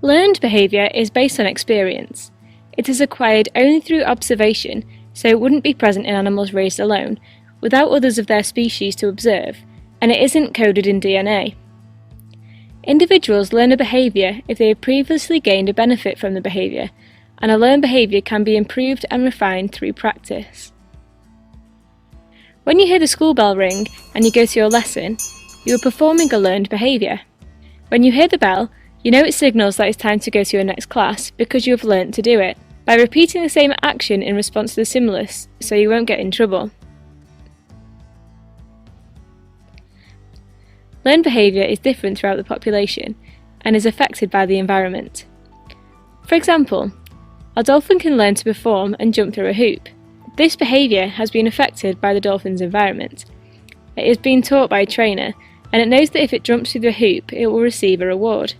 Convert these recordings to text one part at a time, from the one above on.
Learned behaviour is based on experience. It is acquired only through observation, so it wouldn't be present in animals raised alone, without others of their species to observe, and it isn't coded in DNA. Individuals learn a behaviour if they have previously gained a benefit from the behaviour, and a learned behaviour can be improved and refined through practice. When you hear the school bell ring and you go to your lesson, you are performing a learned behaviour. When you hear the bell, you know it signals that it's time to go to your next class because you have learnt to do it, by repeating the same action in response to the stimulus, so you won't get in trouble. Learned behaviour is different throughout the population and is affected by the environment. For example, a dolphin can learn to perform and jump through a hoop. This behaviour has been affected by the dolphin's environment. It is being taught by a trainer, and it knows that if it jumps through the hoop, it will receive a reward.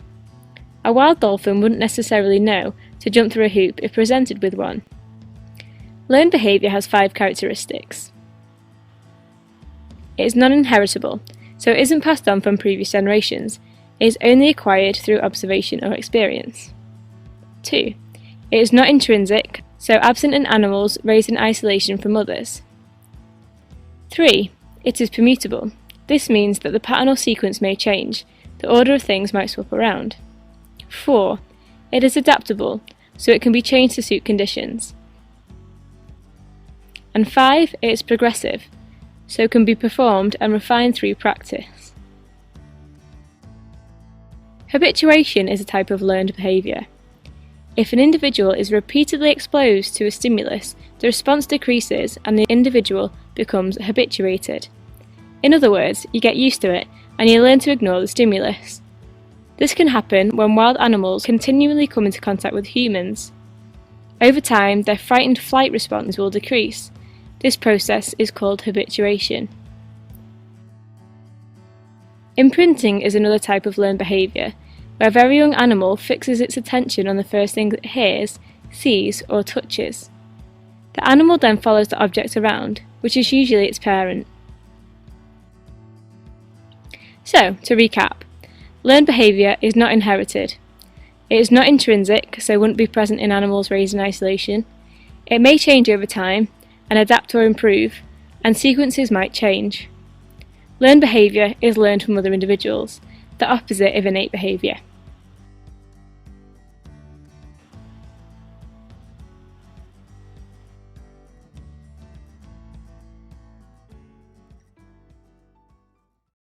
A wild dolphin wouldn't necessarily know to jump through a hoop if presented with one. Learned behaviour has 5 characteristics. It is non-inheritable, so it isn't passed on from previous generations. It is only acquired through observation or experience. 2. It is not intrinsic, so absent in animals raised in isolation from others. 3. It is permutable. This means that the pattern or sequence may change, the order of things might swap around. 4. It is adaptable, so it can be changed to suit conditions. And 5. It is progressive, so can be performed and refined through practice. Habituation is a type of learned behaviour. If an individual is repeatedly exposed to a stimulus, the response decreases and the individual becomes habituated. In other words, you get used to it and you learn to ignore the stimulus. This can happen when wild animals continually come into contact with humans. Over time, their frightened flight response will decrease. This process is called habituation. Imprinting is another type of learned behaviour, where a very young animal fixes its attention on the first thing it hears, sees, or touches. The animal then follows the object around, which is usually its parent. So, to recap, learned behaviour is not inherited. It is not intrinsic, so wouldn't be present in animals raised in isolation. It may change over time, and adapt or improve, and sequences might change. Learned behaviour is learned from other individuals, the opposite of innate behaviour.